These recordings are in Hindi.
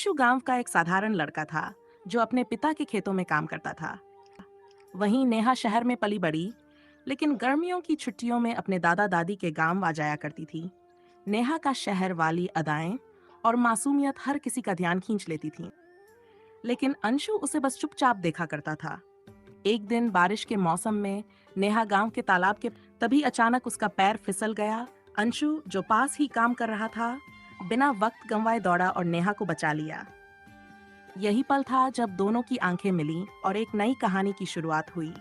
अंशु गांव का एक साधारण लड़का था जो अपने पिता के खेतों में काम करता था। वहीं नेहा शहर में पली बड़ी, लेकिन गर्मियों की छुट्टियों में अपने दादा दादी के गांव आ जाया करती थी। नेहा का शहर वाली अदाएं और मासूमियत हर किसी का ध्यान खींच लेती थी, लेकिन अंशु उसे बस चुपचाप देखा करता था। एक दिन बारिश के मौसम में नेहा गांव के तालाब के तभी अचानक उसका पैर फिसल गया। अंशु जो पास ही काम कर रहा था, बिना वक्त गंवाए दौड़ा और नेहा को बचा लिया। यही पल था जब दोनों की आंखें मिलीं और एक नई कहानी की शुरुआत हुई।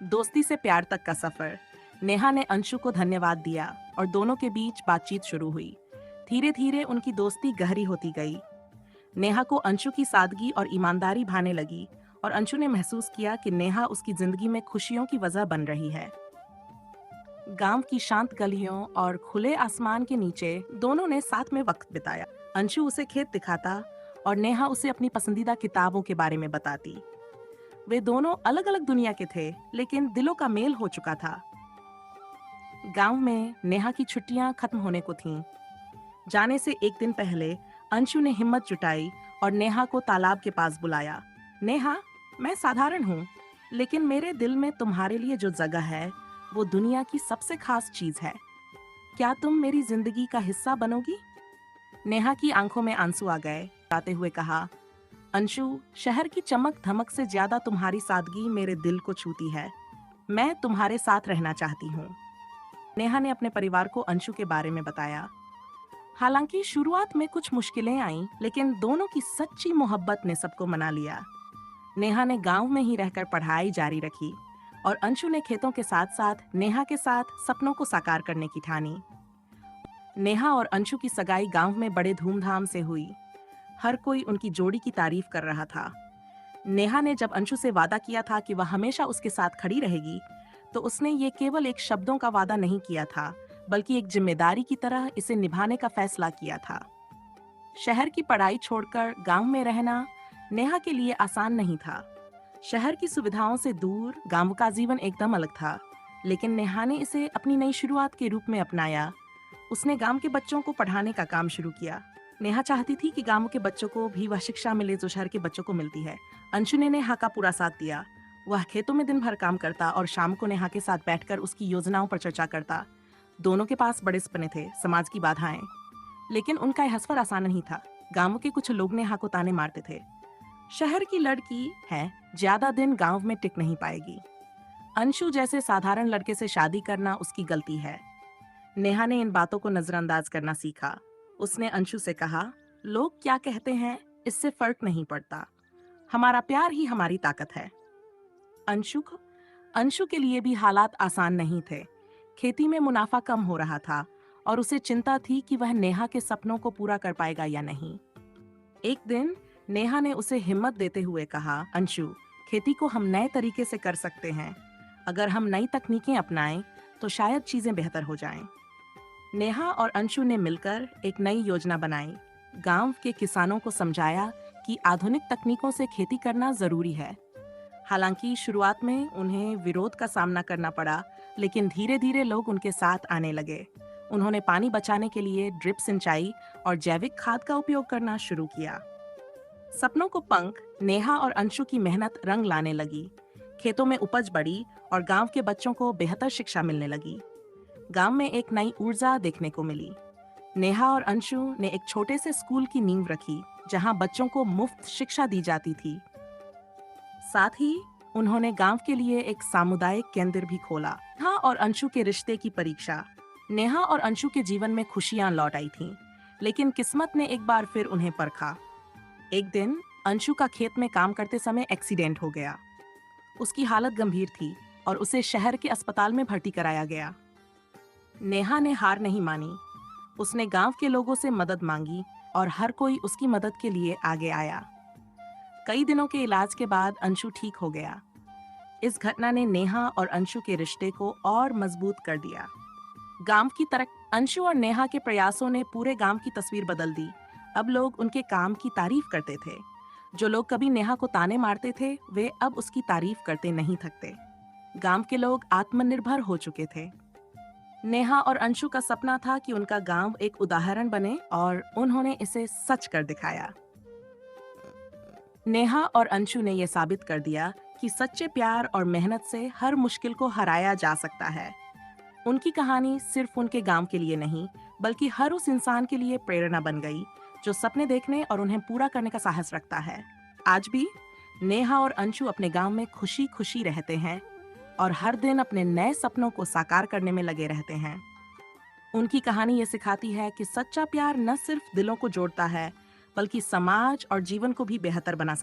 दोस्ती से प्यार तक का सफर। नेहा ने अंशु को धन्यवाद दिया और दोनों के बीच बातचीत शुरू हुई। धीरे धीरे उनकी दोस्ती गहरी होती गई। नेहा को अंशु की सादगी और ईमानदारी भाने लगी और अंशु ने महसूस किया कि नेहा उसकी जिंदगी में खुशियों की वजह बन रही है। गांव की शांत गलियों और खुले आसमान के नीचे दोनों ने साथ में वक्त बिताया। अंशु उसे खेत दिखाता और नेहा उसे अपनी पसंदीदा किताबों के बारे में बताती। वे दोनों अलग अलग दुनिया के थे, लेकिन दिलों का मेल हो चुका था। गांव में नेहा की छुट्टियां खत्म होने को थीं। जाने से एक दिन पहले अंशु ने हिम्मत जुटाई और नेहा को तालाब के पास बुलाया। नेहा, मैं साधारण हूँ, लेकिन मेरे दिल में तुम्हारे लिए जो जगह है वो दुनिया की सबसे खास चीज है। क्या तुम मेरी जिंदगी का हिस्सा बनोगी? नेहा की आंखों में आंसू आ गए। गाते हुए कहा, अंशु, शहर की चमक धमक से ज्यादा तुम्हारी सादगी मेरे दिल को छूती है। मैं तुम्हारे साथ रहना चाहती हूँ। नेहा ने अपने परिवार को अंशु के बारे में बताया। हालांकि शुरुआत में कुछ मुश्किलें आईं, लेकिन दोनों की सच्ची मोहब्बत ने सबको मना लिया। नेहा ने गांव में ही रहकर पढ़ाई जारी रखी और अंशु ने खेतों के साथ साथ नेहा के साथ सपनों को साकार करने की ठानी। नेहा और अंशु की सगाई गांव में बड़े धूमधाम से हुई। हर कोई उनकी जोड़ी की तारीफ कर रहा था। नेहा ने जब अंशु से वादा किया था कि वह हमेशा उसके साथ खड़ी रहेगी, तो उसने ये केवल एक शब्दों का वादा नहीं किया था, बल्कि एक जिम्मेदारी की तरह इसे निभाने का फैसला किया था। शहर की पढ़ाई छोड़कर गांव में रहना नेहा के लिए आसान नहीं था। शहर की सुविधाओं से दूर गांव का जीवन एकदम अलग था, लेकिन नेहा ने इसे अपनी नई शुरुआत के रूप में अपनाया। उसने गांव के बच्चों को पढ़ाने का काम शुरू किया। नेहा चाहती थी कि गांव के बच्चों को भी वह शिक्षा मिले जो शहर के बच्चों को मिलती है। अंशु ने नेहा का पूरा साथ दिया। वह खेतों में दिन भर काम करता और शाम को नेहा के साथ बैठकर उसकी योजनाओं पर चर्चा करता। दोनों के पास बड़े सपने थे, समाज की बाधाएं, लेकिन उनका यह सफर आसान नहीं था। गांव के कुछ लोग नेहा को ताने मारते थे, शहर की लड़की है, ज्यादा दिन गांव में टिक नहीं पाएगी। अंशु जैसे साधारण लड़के से शादी करना उसकी गलती है। नेहा ने इन बातों को नजरअंदाज करना सीखा। उसने अंशु से कहा, लोग क्या कहते हैं इससे फर्क नहीं पड़ता, हमारा प्यार ही हमारी ताकत है। अंशु के लिए भी हालात आसान नहीं थे। खेती में मुनाफा कम हो रहा था और उसे चिंता थी कि वह नेहा के सपनों को पूरा कर पाएगा या नहीं। एक दिन नेहा ने उसे हिम्मत देते हुए कहा, अंशु, खेती को हम नए तरीके से कर सकते हैं। अगर हम नई तकनीकें अपनाएं तो शायद चीजें बेहतर हो जाएं। नेहा और अंशु ने मिलकर एक नई योजना बनाई। गांव के किसानों को समझाया कि आधुनिक तकनीकों से खेती करना जरूरी है। हालांकि शुरुआत में उन्हें विरोध का सामना करना पड़ा, लेकिन धीरे धीरे लोग उनके साथ आने लगे। उन्होंने पानी बचाने के लिए ड्रिप सिंचाई और जैविक खाद का उपयोग करना शुरू किया। सपनों को पंख, नेहा और अंशु की मेहनत रंग लाने लगी। खेतों में उपज बढ़ी और गांव के बच्चों को बेहतर शिक्षा मिलने लगी। गांव में एक नई ऊर्जा देखने को मिली। नेहा और अंशु ने एक छोटे से स्कूल की नींव रखी, जहां बच्चों को मुफ्त शिक्षा दी जाती थी। साथ ही उन्होंने गांव के लिए एक सामुदायिक केंद्र भी खोला। नेहा और अंशु के रिश्ते की परीक्षा। नेहा और अंशु के जीवन में खुशियां लौट आई थीं, लेकिन किस्मत ने एक बार फिर उन्हें परखा। एक दिन अंशु का खेत में काम करते समय एक्सीडेंट हो गया। उसकी हालत गंभीर थी और उसे शहर के अस्पताल में भर्ती कराया गया। नेहा ने हार नहीं मानी। उसने गांव के लोगों से मदद मांगी और हर कोई उसकी मदद के लिए आगे आया। कई दिनों के इलाज के बाद अंशु ठीक हो गया। इस घटना ने नेहा और अंशु के रिश्ते को और मजबूत कर दिया। गांव की तरक्की। अंशु और नेहा के प्रयासों ने पूरे गांव की तस्वीर बदल दी। अब लोग उनके काम की तारीफ करते थे। जो लोग कभी नेहा को ताने मारते थे, वे अब उसकी तारीफ करते नहीं थकते। गांव के लोग आत्मनिर्भर हो चुके थे। नेहा और अंशु का सपना था कि उनका गांव एक उदाहरण बने और उन्होंने इसे सच कर दिखाया। नेहा और अंशु ने यह साबित कर दिया कि सच्चे प्यार और मेहनत से हर मुश्किल को हराया जा सकता है। उनकी कहानी सिर्फ उनके गांव के लिए नहीं, बल्कि हर उस इंसान के लिए प्रेरणा बन गई जो सपने देखने और उन्हें पूरा करने का साहस रखता है। आज भी नेहा और अंशु अपने गांव में खुशी खुशी रहते हैं और हर दिन अपने नए सपनों को साकार करने में लगे रहते हैं। उनकी कहानी ये सिखाती है कि सच्चा प्यार न सिर्फ दिलों को जोड़ता है, बल्कि समाज और जीवन को भी बेहतर बना सकता है।